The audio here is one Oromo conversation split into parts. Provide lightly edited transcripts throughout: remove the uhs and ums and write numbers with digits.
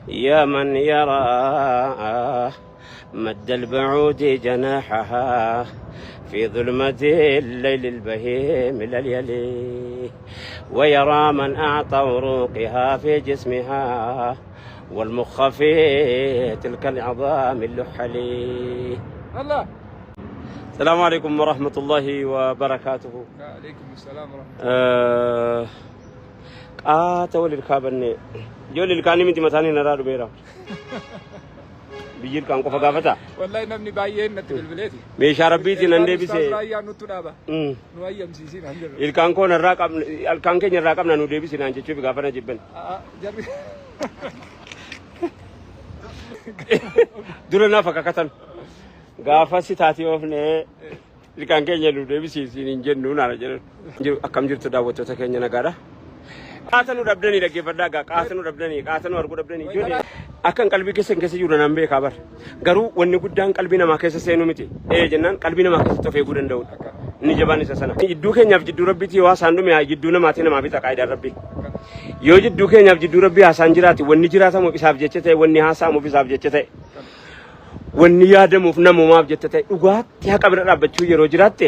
يا من يرى مد البعود جناحها في ظلمة الليل البهيم لليلي، ويرى من أعطى وروقها في جسمها والمخ في تلك العظام اللحلي. الله. السلام عليكم ورحمة الله وبركاته. وعليكم السلام ورحمة الله. تولي الكابني جولي الكاني من تمثاني نرى بيرا بيجير كان كوفا غافتا والله نمني بايين نتي بالبليتي ميشا ربيتي نندي بيسي رايا نوتنابا نويم سيسين هندر الكان كون الراقم الكان كين الراقم نانو دي بيسي نانجي تشوف غافنا جبن جربي دولنا فكاكتن غافا سيتاتي وفني الكان كين يلو دي بيسي سين جنو نانا جن اكام جرتو داوتو تكين نغادا قاتنو ربدني دغه فداغا قاتنو ارغو ربدني جوني akan qalbii keessa jiru nan beeka bar garuu wanni guddaan qalbii namaa keessa seenu miti jennaan qalbii namaa keessa tofee guddan da'u ni jabaan isa sana jidduu keenyaaf jidduu rabbiiti yoo haasaan dhume jidduu namaatii namaa bita qaayidaan rabbi yoo jidduu keenyaaf jidduu rabbii haasaan jiraati wanni jiraatamuuf isaaf jecha ta'e wanni haasaamuuf isaaf jecha ta'e wanni yaadamuuf namumaaf jecha ta'e dhugaatti haqa bira dhaabbachuu yeroo jiraatte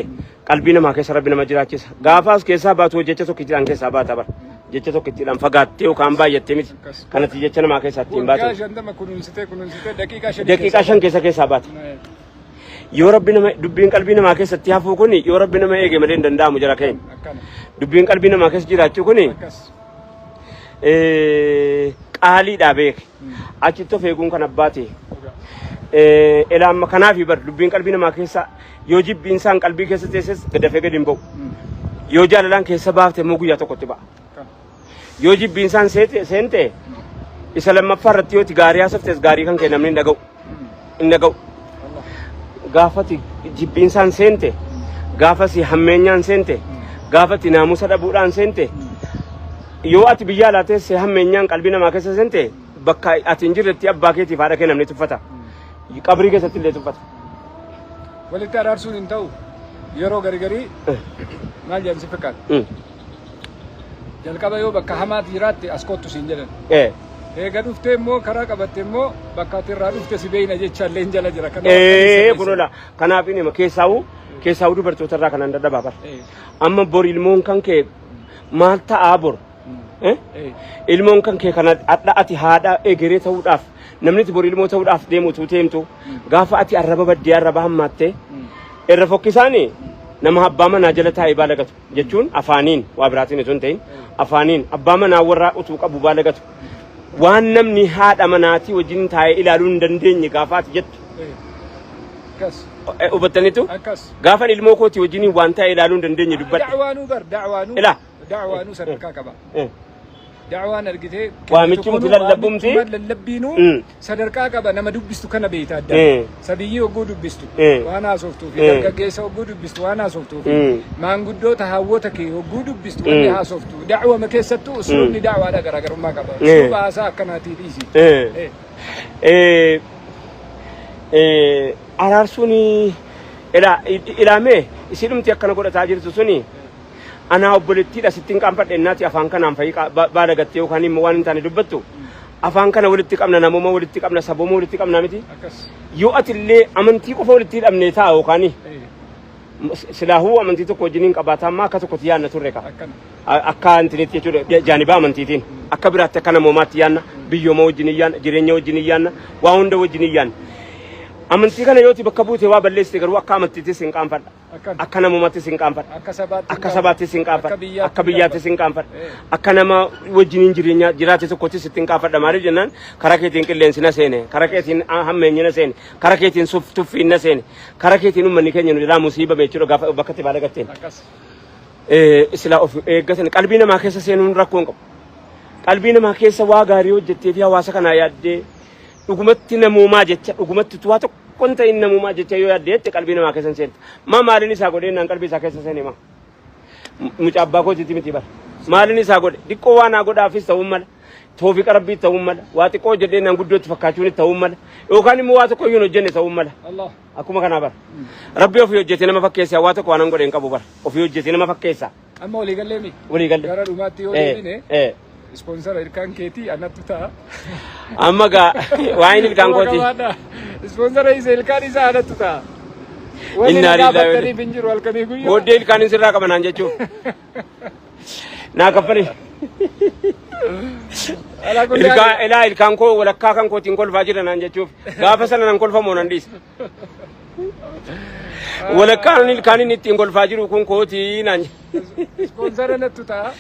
qalbii namaa keessa rabbi nama jiraachisa gaafaas keessaa baatu jecha tokko jiraan keessaa baata bar jecha tokko ittiin fagaattee yookaan baay'attee miti kanatti jecha namaa keessaa ittiin baatu daqiiqaa 5 keessaa baata yoo rabbi nama dubbiin qalbii namaa keessatti hafuu kuni yoo rabbi nama eege malee hin danda'amu jira keen dubbiin qalbii namaa keessa jiraachuu kuni qaaliidha beek achitti of eeguun kan abbaate elaamma kanaafi bar dubbiin qalbii namaa keessa yoo jibbiin isaan qalbii keessa teesses dafee gadi hin ba'u yoo jaalalaan keessa baafte immoo guyyaa tokkotti ba'a yoo jibbiin isaan seente isa lammaffaa irratti yoo gaarii haasoftes gaarii kan kennamne hin dhaga'u gaafati jibbiin isaan seente gaafasi hammeenyaan seente gaafati naamusa dhabuudhaan seente yoo ati biyya alaa teesse hammeenyaan qalbii namaa keessa seente bakka ati hin jirretti abbaa keetiif haadha kee namni tuffata qabrii keessatti illee tuffata. walitti araarsuun hin ta'u yeroo gargarii maal jedhamsi fakkaata jalqaba yoo bakka hamaati jiraatte as kottu siin jedhan eega dhuftee immoo karaa qabatte immoo bakka ati irraa dhufte si beeyna jecha illee jala jira kunuudha kanaaf inni keessaa'uu dubartoota irraa kanan dadhabaa bar amma bor ilmoon kan kee maal ta'aa bor ilmoon kan kee kana adda ati haadha egeree ta'uudhaaf namni bor ilmoo ta'uudhaaf deemutu teemtu gaafa ati arraba baddee arraba hammaatte irra fokkisaanii nama abbaa manaa jala taa'ee baalagatu jechuun afaaniin waa biraatiin osoo hin ta'in afaaniin abbaa manaa warraa utuu qabu baalagatu waan namni haadha manaatii wajjin taa'ee ilaaluu hin dandeenye gaafaati jettu hubattaniitu gaafan ilmoo kootii wajjin waan taa'ee ilaaluu hin dandeenye dubbadhe da'waanuu sadarkaa qaba da'waan argitee waamichi muti lallabumti lallabbiinu sadarkaa qaba nama dubbistu kana beeyta adda sabiyyii ogguu dubbistu waan haasoftuu fi dargaggeessa ogguu dubbistu waan haasoftuu fi maanguddoota hawwota kee ogguu dubbistu waan haasoftuu da'wama keessattuu usulubni da'waadha garaagarummaa qaba usuluba haasaa akkanaatii dhiisi araarsuun ilaamee isinumti akkana godhataa jirtu suni ana obboleettiidha sittiin qaanfadhe naati afaan kanaan fa'i baalagattee yookaan immoo waan hin taane dubbattu afaan kana walitti qabna namuma walitti qabna sabuma walitti qabna miti yoo atillee amantii qofa walitti hidhamnee ta'a yookaan silaahuu amantii tokko wajjin hin qabaata amma akka tokkotti yaadna turre ka akka intinitti jechuudha jaanibaa amantiitiin akka biraatti akka namoomaatti yaadna biyyooma wajjin yaadna jireenya wajjin yaadna waa hunda wajjin yaadna amantii kana yooti bakka buute waa balleessite garuu akka amantiitis hin qaanfadha akka namummaattis hin qaanfadha akka sabaattis hin qaanfadha akka biyyaattis hin qaanfadha akka nama wajjin jireenya jiraate tokkottis ittiin qaanfadha maaliif jennaan karaa keetiin qilleensi na seene karaa keetiin hammeenyi na seene karaa keetiin tuffiin na seene karaa keetiin uummanni keenya nu jalaa musiiba jechuudha gaafa bakka itti baalagatteen silaa of eeggatan qalbii namaa keessa seenuun rakkoo hin qabu qalbii namaa keessa waa gaarii hojjettee fi hawaasa kanaa yaaddee dhugumatti namummaa jecha dhugumatti tuwaa tokko hin ta'in namummaa jecha yoo yaaddeette qalbii namaa keessa seenta maaliin isaa godhee naan qalbii isaa keessa seene mucaa abbaa kootiiti miti bara maaliin isaa godhe xiqqoo waan haa godhaafis ta'uu mala toofiqa rabbii ta'uu mala waa xiqqoo jedhee naan guddootti fakkaachuun ta'uu mala yookaan immoo waa tokko iyyuu hojjenne ta'uu mala akkuma kanaa bara rabbi ofii hojjetee nama fakkeessa waa tokko waan hin godhe hin qabu bara ofii hojjetee nama fakkeessa amma walii gallee mi walii galle gara dhumaatti yoo deebine Sponsor ilkaan keetii anattu ta'a. Amma gaa waan ilkaan kooti. Sponsor isa ilkaan isaa anattu ta'a. Inna lillahi binjiru halkanii guyyaa. Booddee ilkaan sirraa qabanaan jechuun. Naa kaffale. Ilkaan koo walakkaa kan kootiin kolfaa jiran jechuuf gaafa sana nan kolfamoo nan dhiisa. Walakkaan ilkaan inni ittiin kolfaa jiru kun kootii naan. Sponsor anattu ta'a.